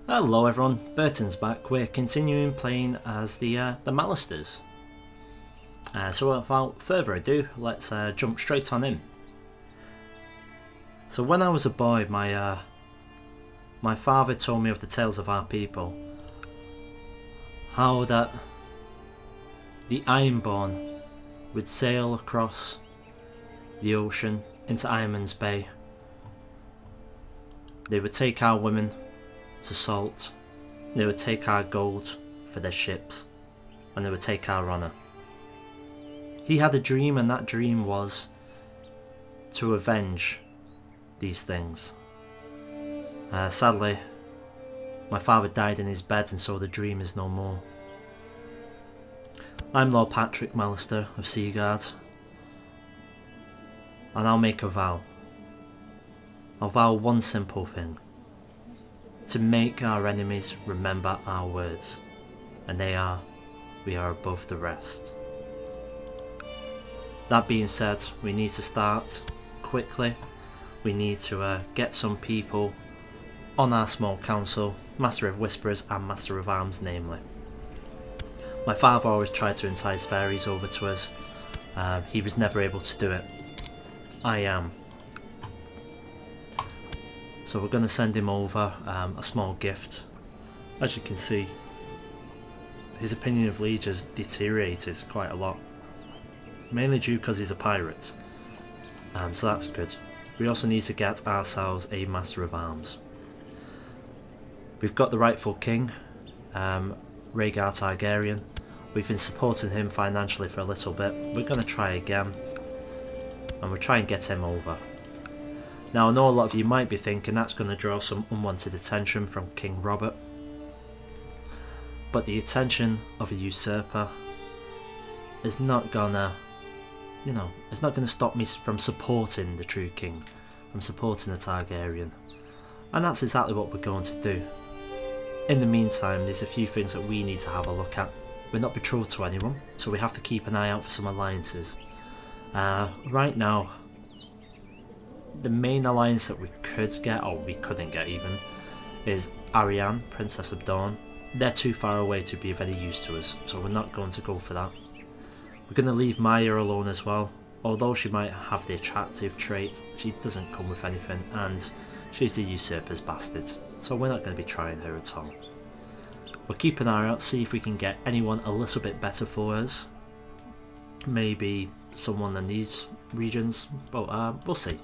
Hello everyone, Burton's back. We're continuing playing as the Mallisters. So without further ado, let's jump straight on in. So when I was a boy, my father told me of the tales of our people. How that the Ironborn would sail across the ocean into Ironman's Bay. They would take our women to salt, they would take our gold for their ships, and they would take our honour. He had a dream, and that dream was to avenge these things. Sadly, my father died in his bed, and so the dream is no more. I'm Lord Patrick Mallister of Seaguard, and I'll make a vow. I'll vow one simple thing: to make our enemies remember our words, and we are above the rest. That being said, we need to start quickly. We need to get some people on our small council, Master of Whisperers and Master of Arms namely. My father always tried to entice fairies over to us. He was never able to do it. I am. So we're going to send him over a small gift. As you can see, his opinion of Liege has deteriorated quite a lot. Mainly due because he's a pirate. So that's good. We also need to get ourselves a Master of Arms. We've got the rightful king, Rhaegar Targaryen. We've been supporting him financially for a little bit. We're going to try again, and we'll try and get him over. Now, I know a lot of you might be thinking that's going to draw some unwanted attention from King Robert, but the attention of a usurper is not gonna, it's not going to stop me from supporting the true king, from supporting the Targaryen, and that's exactly what we're going to do. In the meantime, there's a few things that we need to have a look at. We're not betrothed to anyone, so we have to keep an eye out for some alliances. Right now, the main alliance that we could get, or we couldn't get even, is Arianne, Princess of Dawn. They're too far away to be of any use to us, so we're not going to go for that. We're going to leave Maya alone as well. Although she might have the attractive trait, she doesn't come with anything, and she's the usurper's bastard, so we're not going to be trying her at all. We'll keep an eye out, see if we can get anyone a little bit better for us. Maybe someone in these regions, but we'll see.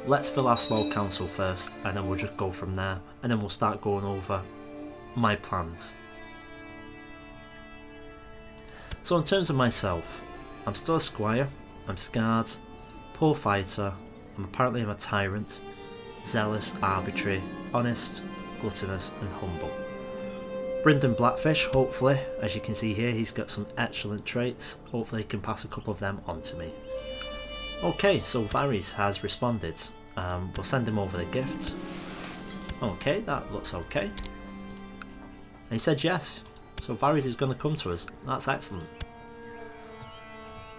Let's fill our small council first, and then we'll just go from there, and then we'll start going over my plans. So in terms of myself, I'm still a squire, I'm scarred, poor fighter, I'm a tyrant, zealous, arbitrary, honest, gluttonous and humble. Brynden Blackfish, hopefully, as you can see here, he's got some excellent traits, hopefully he can pass a couple of them on to me. Okay, so Varys has responded. We'll send him over the gift. Okay, that looks okay. And he said yes. So Varys is going to come to us. That's excellent.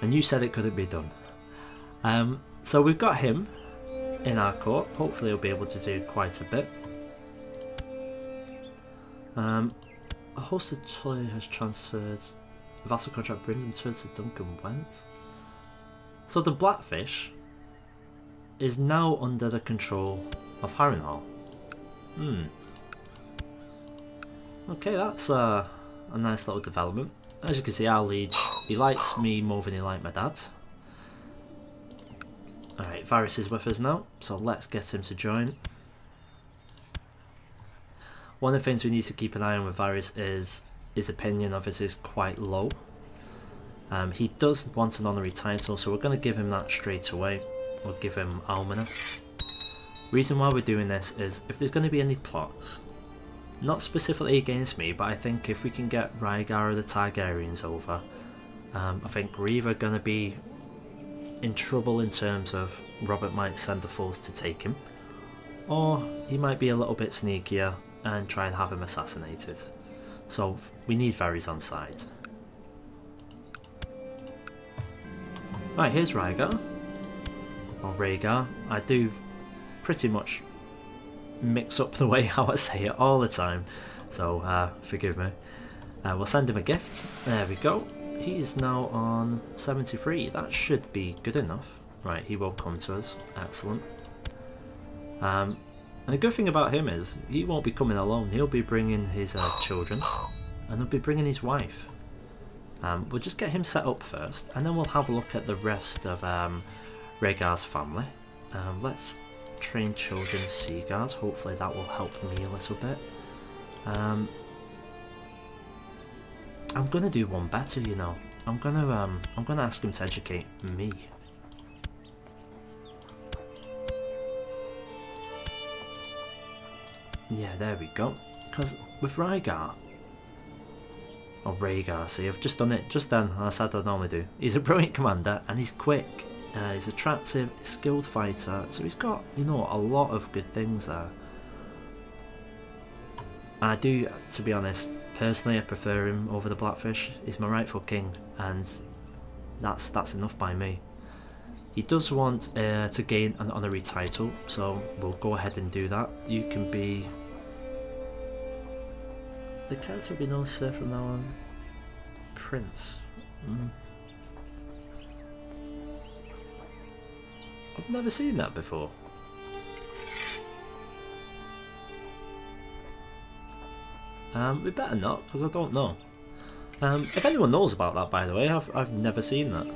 And you said it couldn't be done. So we've got him in our court. Hopefully he'll be able to do quite a bit. A host of Tully has transferred vassal contract Brynden to Duncan Went. So the Blackfish is now under the control of Harrenhal. Okay, that's a nice little development. As you can see, our liege, he likes me more than he liked my dad. Alright, Varys is with us now, so let's get him to join. One of the things we need to keep an eye on with Varys is his opinion of us is quite low. He does want an honorary title, so we're going to give him that straight away. We'll give him Almoner. Reason why we're doing this is if there's going to be any plots, not specifically against me, but I think if we can get Rhaegar or the Targaryens over, I think we're either going to be in trouble in terms of Robert might send the force to take him, or he might be a little bit sneakier and try and have him assassinated. So we need Varys on side. Right, here's Rhaegar. Or Rhaegar. I do pretty much mix up the way how I say it all the time, so forgive me. We'll send him a gift. There we go. He is now on 73. That should be good enough. Right, he won't come to us. Excellent. And the good thing about him is he won't be coming alone. He'll be bringing his children, and he'll be bringing his wife. We'll just get him set up first, and then we'll have a look at the rest of Rhaegar's family. Let's train children sea guards. Hopefully that will help me a little bit. I'm gonna do one better, you know. I'm gonna ask him to educate me. Yeah, there we go. Because with Rhaegar, or Rhaegar, see, I've just done it just then, as I normally do. He's a brilliant commander and he's quick. He's attractive, skilled fighter, so he's got, you know, a lot of good things there. I do, to be honest, personally I prefer him over the Blackfish. He's my rightful king, and that's enough by me. He does want to gain an honorary title, so we'll go ahead and do that. You can be... The character will be no sir from now on. Prince. I've never seen that before. We better not, because I don't know. If anyone knows about that, by the way, I've never seen that.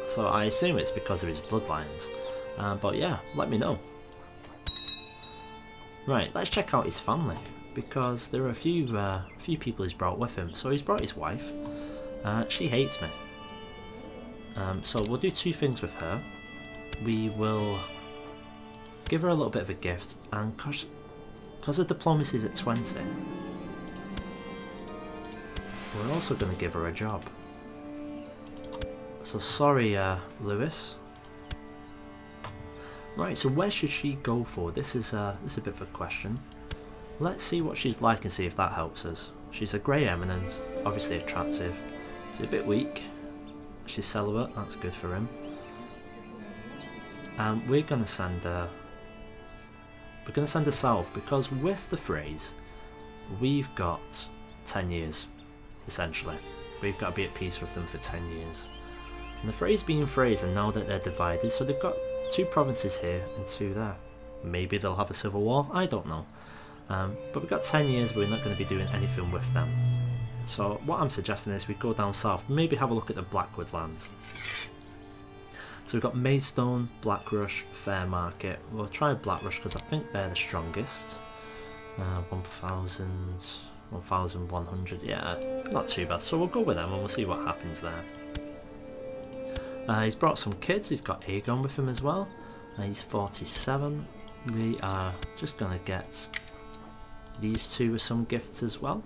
So I assume it's because of his bloodlines. But yeah, let me know. Right, let's check out his family, because there are a few people he's brought with him. So he's brought his wife. She hates me. So we'll do two things with her. We will give her a little bit of a gift, and because her diplomacy is at 20, we're also going to give her a job. So sorry, Lewis. Right, so where should she go for? This is a bit of a question. Let's see what she's like and see if that helps us. She's a Grey Eminence, obviously attractive. She's a bit weak. She's celibate, that's good for him. And we're gonna send her south, because with the phrase, we've got 10 years, essentially. We've got to be at peace with them for 10 years. And the phrase being phrase, and now that they're divided, so they've got 2 provinces here and 2 there. Maybe they'll have a civil war, I don't know. But we've got 10 years, but we're not going to be doing anything with them. So what I'm suggesting is we go down south, maybe have a look at the Blackwood lands. So we've got Maidstone, Blackrush, Fairmarket. We'll try Blackrush because I think they're the strongest. 1,000, 1,100, yeah, not too bad. So we'll go with them and we'll see what happens there. He's brought some kids. He's got Aegon with him as well. He's 47. We are just going to get these 2 with some gifts as well.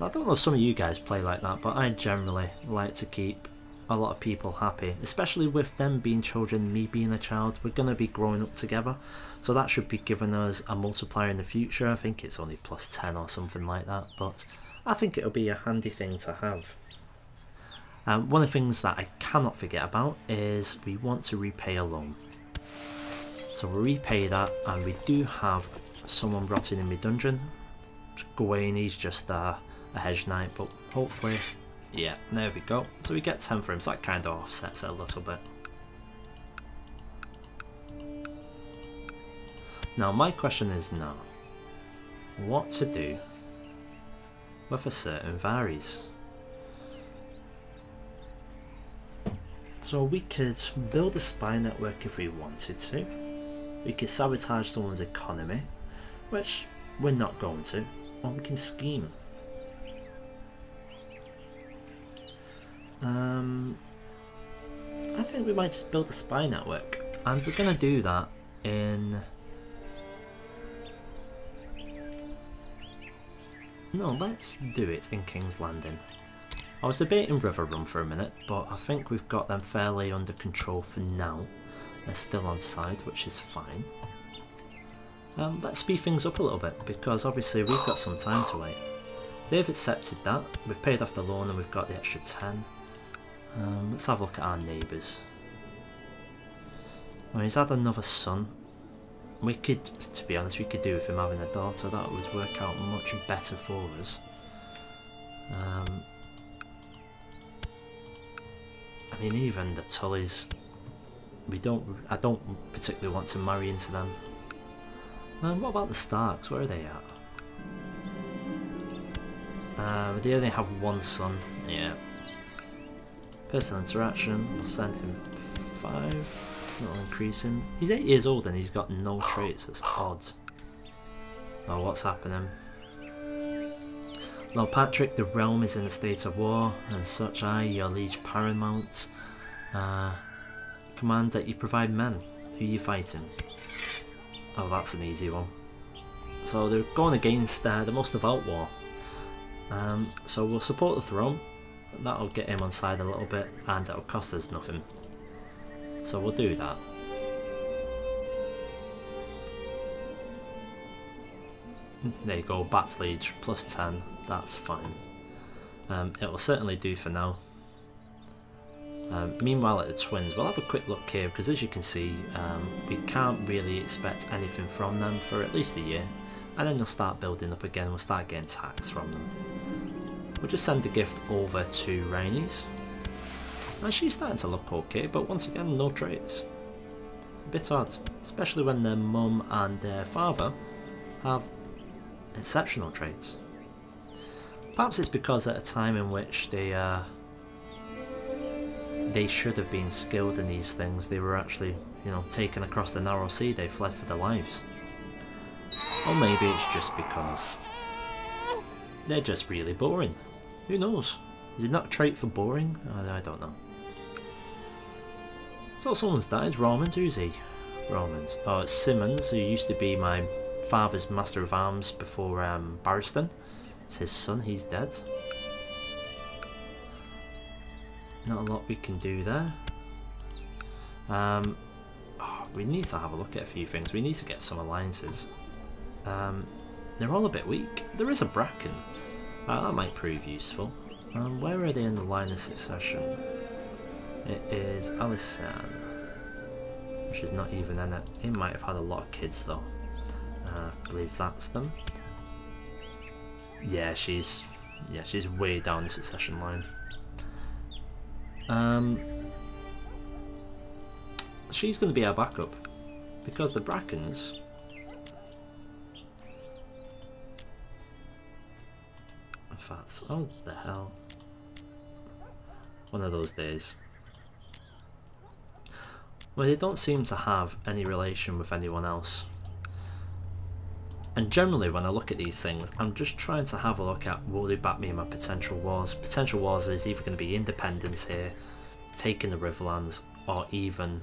I don't know if some of you guys play like that, but I generally like to keep a lot of people happy, especially with them being children, me being a child. We're going to be growing up together, so that should be giving us a multiplier in the future. I think it's only plus 10 or something like that, but I think it'll be a handy thing to have. One of the things that I cannot forget about is we want to repay a loan. So we'll repay that, and we do have someone rotting in my dungeon. Gawain, he's just a hedge knight, but hopefully, yeah, there we go. So we get 10 for him, so that kind of offsets it a little bit. Now my question is now, what to do with a certain Varys? So we could build a spy network if we wanted to. We could sabotage someone's economy, which we're not going to, or we can scheme. I think we might just build a spy network, and we're going to do that in... No, let's do it in King's Landing. I was debating River Run for a minute, but I think we've got them fairly under control for now. They're still on side, which is fine. Let's speed things up a little bit, because obviously we've got some time to wait. They've accepted that. We've paid off the loan and we've got the extra 10. Let's have a look at our neighbours. Well, he's had another son. We could, to be honest, we could do with him having a daughter. That would work out much better for us. I mean, even the Tullys, I don't particularly want to marry into them. What about the Starks? Where are they at? They only have one son. Yeah. Personal interaction. We'll send him 5. That'll increase him. He's 8 years old and he's got no traits. That's odd. Oh, what's happening? Lord Patrick, the realm is in a state of war, and such I, your liege paramount, command that you provide men. Who are you fighting? Oh, that's an easy one. So they're going against the most devout war. So we'll support the throne. That'll get him on side a little bit, and it'll cost us nothing. So we'll do that. There you go, Bat's Liege, plus 10, that's fine. It will certainly do for now. Meanwhile at the Twins, we'll have a quick look here, because as you can see, we can't really expect anything from them for at least a year. And then they'll start building up again, we'll start getting tax from them. We'll just send the gift over to Rhaenys. And she's starting to look okay, but once again, no traits. It's a bit odd, especially when their mum and their father have exceptional traits. Perhaps it's because at a time in which they should have been skilled in these things, they were actually, you know, taken across the narrow sea, they fled for their lives. Or maybe it's just because they're just really boring. Who knows? Is it not a trait for boring? I don't know. So someone's died. Romans, who's he? Romans. Oh, it's Simmons, who used to be my father's Master of Arms before Barristan. It's his son, he's dead. Not a lot we can do there. We need to have a look at a few things. We need to get some alliances. They're all a bit weak. There is a Bracken. That might prove useful. Where are they in the line of succession? It is Alysanne, which is not even in it. He might have had a lot of kids though. I believe that's them. Yeah, she's way down the succession line. She's going to be our backup because the Brackens. In fact, oh the hell! One of those days. Well, they don't seem to have any relation with anyone else. And generally when I look at these things, I'm just trying to have a look at will they back me in my potential wars. Potential wars is either going to be independence here, taking the Riverlands, or even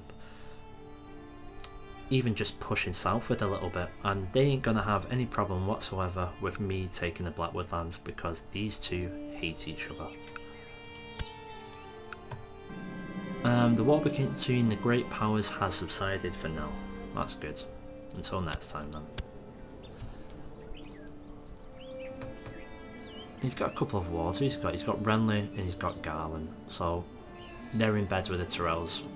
just pushing southward a little bit. And they ain't going to have any problem whatsoever with me taking the Blackwood lands because these two hate each other. The war between the great powers has subsided for now. That's good. Until next time then. He's got a couple of wars. He's got Renly and he's got Garland. So they're in bed with the Tyrells.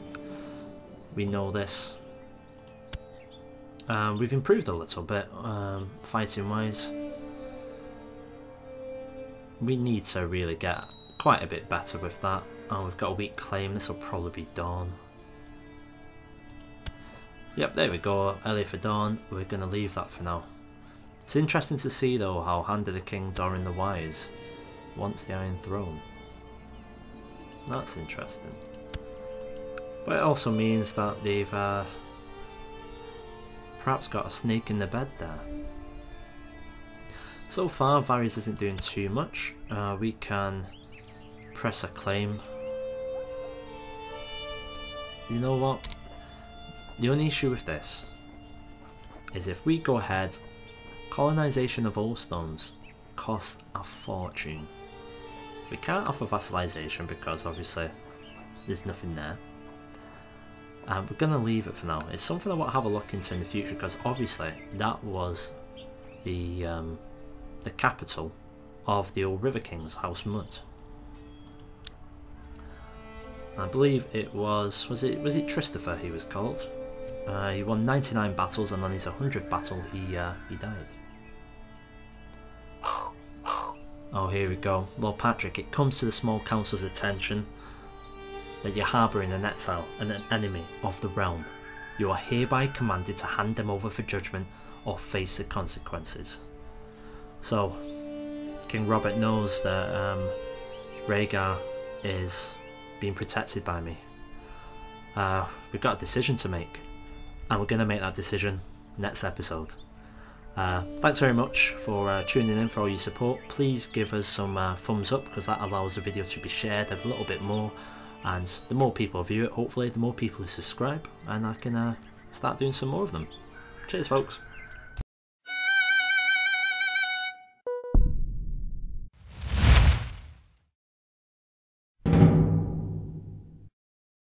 We know this. We've improved a little bit fighting wise. We need to really get quite a bit better with that. And we've got a weak claim. This will probably be Dawn. Yep, there we go. Earlier for Dawn. We're going to leave that for now. It's interesting to see though how Hand of the King Doran the Wise wants the Iron Throne. That's interesting. But it also means that they've perhaps got a snake in the bed there. So far Varys isn't doing too much. We can press a claim. You know what? The only issue with this is if we go ahead, colonization of Oldstones costs a fortune. We can't offer vassalization because obviously there's nothing there. We're going to leave it for now. It's something I want to have a look into in the future because obviously that was the capital of the old River Kings, House Mud. I believe it was it Christopher he was called? He won 99 battles, and on his 100th battle he died. Oh, here we go. Lord Patrick, it comes to the small council's attention that you're harbouring an exile and an enemy of the realm. You are hereby commanded to hand them over for judgment or face the consequences. So, King Robert knows that Rhaegar is being protected by me. We've got a decision to make, and we're going to make that decision next episode. Thanks very much for tuning in, for all your support. Please give us some thumbs up, because that allows the video to be shared a little bit more, and the more people view it, hopefully the more people who subscribe, and I can start doing some more of them. Cheers folks.